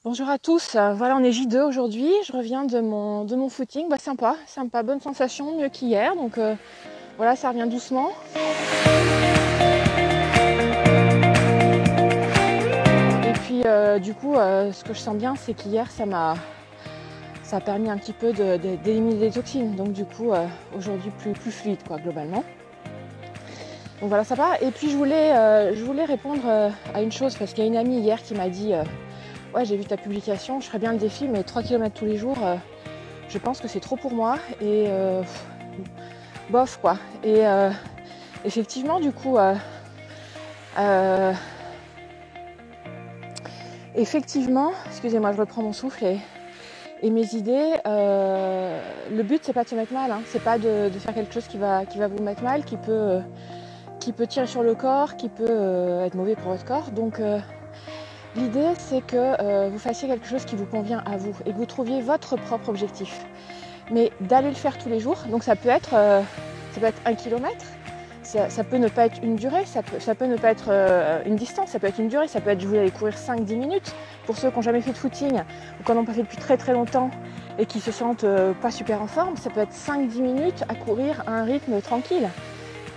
Bonjour à tous, voilà on est J2 aujourd'hui, je reviens de mon footing, sympa, bonne sensation, mieux qu'hier, donc voilà ça revient doucement. Et puis du coup ce que je sens bien c'est qu'hier ça a permis un petit peu d'éliminer des toxines, donc du coup aujourd'hui plus fluide quoi globalement. Donc voilà ça va, et puis je voulais répondre à une chose parce qu'il y a une amie hier qui m'a dit ouais, j'ai vu ta publication, je ferais bien le défi, mais 3 km tous les jours, je pense que c'est trop pour moi. Et bof quoi. Et effectivement, du coup, excusez-moi, je reprends mon souffle et mes idées. Le but, c'est pas de se mettre mal, hein. C'est pas de faire quelque chose qui va vous mettre mal, qui peut tirer sur le corps, qui peut être mauvais pour votre corps. Donc l'idée, c'est que vous fassiez quelque chose qui vous convient à vous et que vous trouviez votre propre objectif. Mais d'aller le faire tous les jours, donc ça peut être 1 kilomètre, ça peut ne pas être une durée, ça peut ne pas être une distance, ça peut être une durée, ça peut être je voulais aller courir 5-10 minutes. Pour ceux qui n'ont jamais fait de footing ou qui n'en ont pas fait depuis très très longtemps et qui se sentent pas super en forme, ça peut être 5-10 minutes à courir à un rythme tranquille.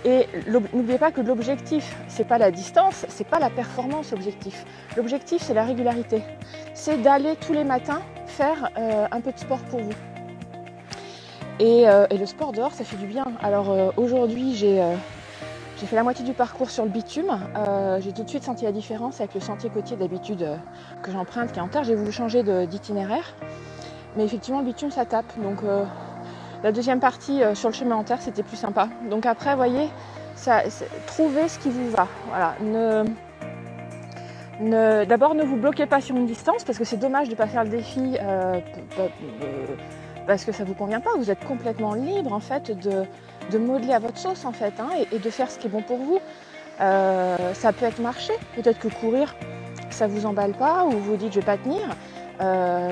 Et n'oubliez pas que l'objectif, c'est pas la distance, c'est pas la performance objectif. L'objectif, c'est la régularité. C'est d'aller tous les matins faire un peu de sport pour vous. Et le sport dehors, ça fait du bien. Alors aujourd'hui, j'ai fait la moitié du parcours sur le bitume. J'ai tout de suite senti la différence avec le sentier côtier d'habitude que j'emprunte, qui est en terre. J'ai voulu changer d'itinéraire. Mais effectivement, le bitume, ça tape. Donc la deuxième partie sur le chemin en terre, c'était plus sympa. Donc après, vous voyez, trouvez ce qui vous va. Voilà. D'abord, ne vous bloquez pas sur une distance, parce que c'est dommage de ne pas faire le défi parce que ça ne vous convient pas. Vous êtes complètement libre en fait de modeler à votre sauce en fait, hein, et de faire ce qui est bon pour vous. Ça peut être marcher, peut-être que courir, ça ne vous emballe pas, ou vous dites je ne vais pas tenir.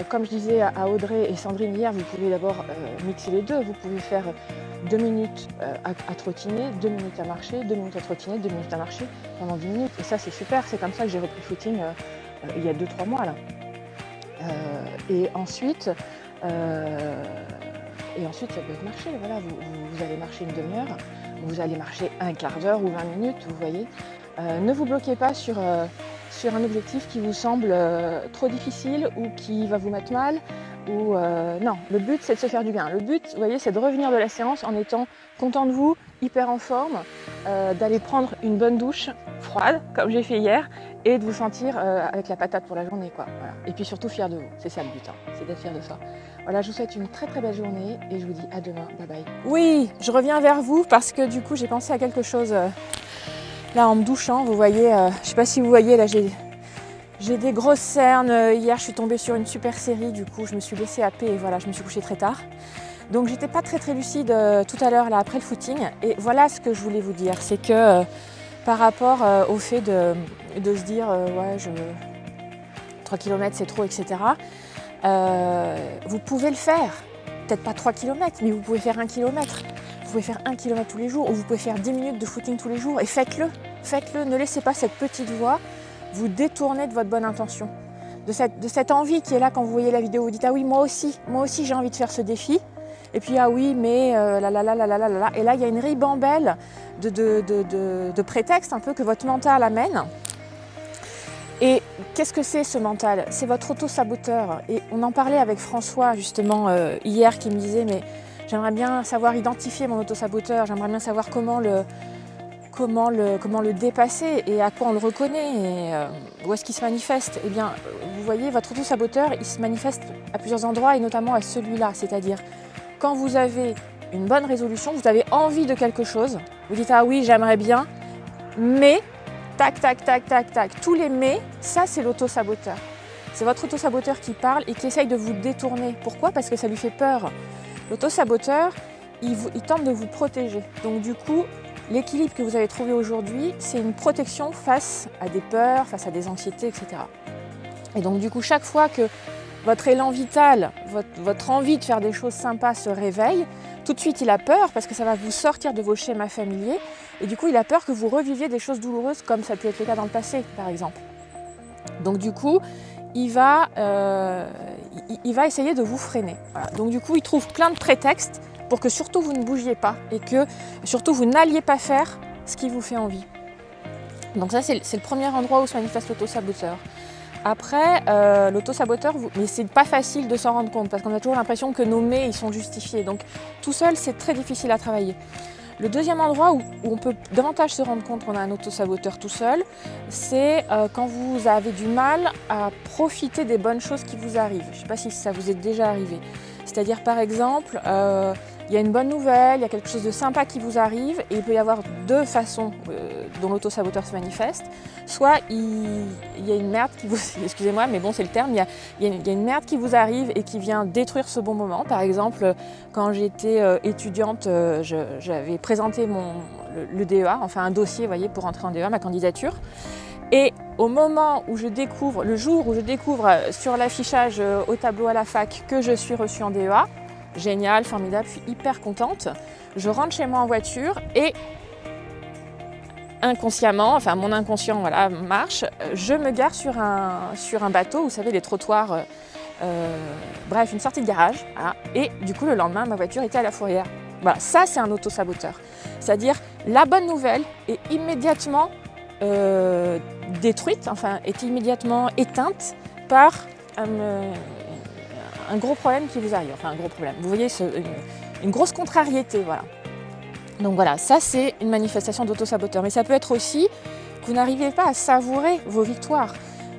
Comme je disais à Audrey et Sandrine hier, vous pouvez d'abord mixer les deux. Vous pouvez faire 2 minutes à trottiner, 2 minutes à marcher, 2 minutes à trottiner, 2 minutes à marcher pendant 10 minutes. Et ça c'est super, c'est comme ça que j'ai repris le footing il y a 2-3 mois là. Et ensuite ça peut être marcher. Voilà, vous allez marcher une demi-heure, vous allez marcher un quart d'heure ou 20 minutes, vous voyez. Ne vous bloquez pas sur un objectif qui vous semble trop difficile ou qui va vous mettre mal. Non, le but c'est de se faire du bien. Le but, vous voyez, c'est de revenir de la séance en étant content de vous, hyper en forme, d'aller prendre une bonne douche froide, comme j'ai fait hier, et de vous sentir avec la patate pour la journée, quoi. Voilà. Et puis surtout fier de vous, c'est ça le but, hein, c'est d'être fier de soi. Voilà, je vous souhaite une très très belle journée et je vous dis à demain, bye bye. Oui, je reviens vers vous parce que du coup j'ai pensé à quelque chose là en me douchant, vous voyez, je sais pas si vous voyez, là j'ai des grosses cernes. Hier je suis tombée sur une super série, du coup je me suis laissée happer et voilà, je me suis couchée très tard. Donc j'étais pas très lucide tout à l'heure là après le footing, et voilà ce que je voulais vous dire, c'est que par rapport au fait de se dire ouais 3 km c'est trop, etc. Vous pouvez le faire, peut-être pas 3 km, mais vous pouvez faire 1 km. Vous pouvez faire 1 km tous les jours, ou vous pouvez faire 10 minutes de footing tous les jours, et faites-le, ne laissez pas cette petite voix vous détourner de votre bonne intention. De cette envie qui est là quand vous voyez la vidéo, vous dites ah oui moi aussi j'ai envie de faire ce défi, et puis ah oui mais et là il y a une ribambelle de prétextes un peu que votre mental amène. Et qu'est-ce que c'est ce mental? C'est votre auto-saboteur. Et on en parlait avec François justement hier, qui me disait mais j'aimerais bien savoir identifier mon auto-saboteur, j'aimerais bien savoir comment le dépasser et à quoi on le reconnaît et où est-ce qu'il se manifeste. Eh bien, vous voyez, votre auto-saboteur, il se manifeste à plusieurs endroits et notamment à celui-là, c'est-à-dire quand vous avez une bonne résolution, vous avez envie de quelque chose, vous dites ah oui j'aimerais bien, mais tac, tous les mais, ça c'est l'auto-saboteur. C'est votre auto-saboteur qui parle et qui essaye de vous détourner. Pourquoi? Parce que ça lui fait peur. L'auto-saboteur, il tente de vous protéger. Donc du coup, l'équilibre que vous avez trouvé aujourd'hui, c'est une protection face à des peurs, face à des anxiétés, etc. Et donc du coup, chaque fois que votre élan vital, votre envie de faire des choses sympas se réveille, tout de suite il a peur parce que ça va vous sortir de vos schémas familiers, et du coup il a peur que vous reviviez des choses douloureuses comme ça peut être le cas dans le passé par exemple. Donc du coup, il va essayer de vous freiner. Voilà. Donc du coup, il trouve plein de prétextes pour que surtout vous ne bougiez pas et que surtout vous n'alliez pas faire ce qui vous fait envie. Donc ça, c'est le premier endroit où se manifeste l'auto-saboteur. Après, l'auto-saboteur, mais c'est pas facile de s'en rendre compte parce qu'on a toujours l'impression que nos mais ils sont justifiés. Donc tout seul, c'est très difficile à travailler. Le deuxième endroit où on peut davantage se rendre compte qu'on a un auto-saboteur tout seul, c'est quand vous avez du mal à profiter des bonnes choses qui vous arrivent. Je ne sais pas si ça vous est déjà arrivé. C'est-à-dire par exemple, il y a une bonne nouvelle, il y a quelque chose de sympa qui vous arrive et il peut y avoir deux façons dont l'auto-saboteur se manifeste. Soit il y a une merde qui vous... Excusez-moi, mais bon, c'est le terme. Il y a une merde qui vous arrive et qui vient détruire ce bon moment. Par exemple, quand j'étais étudiante, j'avais présenté le DEA, enfin un dossier, vous voyez, pour entrer en DEA, ma candidature. Et au moment où je découvre, le jour où je découvre sur l'affichage au tableau à la fac que je suis reçue en DEA, génial, formidable, je suis hyper contente. Je rentre chez moi en voiture et inconsciemment, enfin mon inconscient voilà, marche, je me gare sur un bateau, vous savez, les trottoirs, bref, une sortie de garage. Voilà. Et du coup, le lendemain, ma voiture était à la fourrière. Voilà, ça c'est un auto-saboteur. C'est-à-dire, la bonne nouvelle est immédiatement détruite, enfin est immédiatement éteinte par un gros problème qui vous arrive, enfin un gros problème. Vous voyez, une grosse contrariété, voilà. Donc voilà, ça c'est une manifestation d'auto-saboteur. Mais ça peut être aussi que vous n'arrivez pas à savourer vos victoires.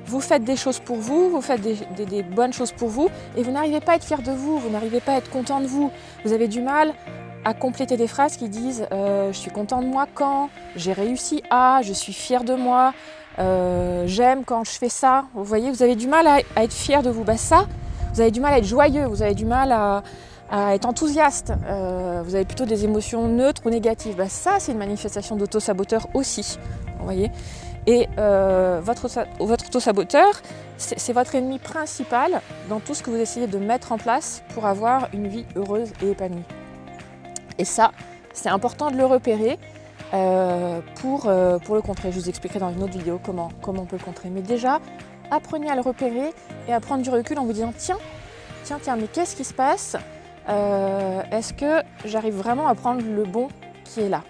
Vous faites des choses pour vous, vous faites des bonnes choses pour vous, et vous n'arrivez pas à être fier de vous, vous n'arrivez pas à être content de vous. Vous avez du mal à compléter des phrases qui disent je suis content de moi quand, j'ai réussi à, je suis fier de moi, j'aime quand je fais ça. Vous voyez, vous avez du mal à être fier de vous. Bah ça, vous avez du mal à être joyeux, vous avez du mal à être enthousiaste, vous avez plutôt des émotions neutres ou négatives. Bah ça, c'est une manifestation d'auto-saboteur aussi. Vous voyez. Et votre auto-saboteur, c'est votre ennemi principal dans tout ce que vous essayez de mettre en place pour avoir une vie heureuse et épanouie. Et ça, c'est important de le repérer pour le contrer. Je vous expliquerai dans une autre vidéo comment on peut le contrer. Mais déjà, apprenez à le repérer et à prendre du recul en vous disant tiens, mais qu'est-ce qui se passe ? Est-ce que j'arrive vraiment à prendre le bon qui est là ?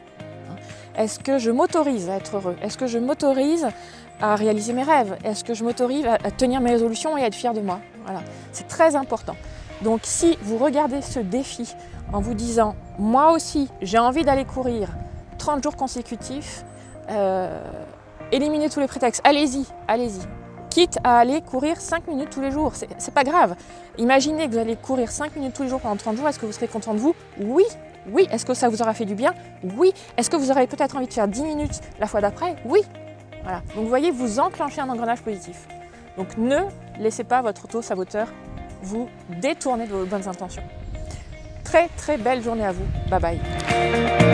Est-ce que je m'autorise à être heureux ? Est-ce que je m'autorise à réaliser mes rêves ? Est-ce que je m'autorise à tenir mes résolutions et à être fière de moi ? Voilà, c'est très important. Donc si vous regardez ce défi en vous disant « moi aussi, j'ai envie d'aller courir 30 jours consécutifs, éliminez tous les prétextes, allez-y, quitte à aller courir 5 minutes tous les jours, c'est pas grave. Imaginez que vous allez courir 5 minutes tous les jours pendant 30 jours, est-ce que vous serez content de vous ? Oui. Oui. Est-ce que ça vous aura fait du bien ? Oui. Est-ce que vous aurez peut-être envie de faire 10 minutes la fois d'après ? Oui. Voilà. Donc vous voyez, vous enclenchez un engrenage positif. Donc ne laissez pas votre auto-saboteur vous détourner de vos bonnes intentions. Très très belle journée à vous. Bye bye.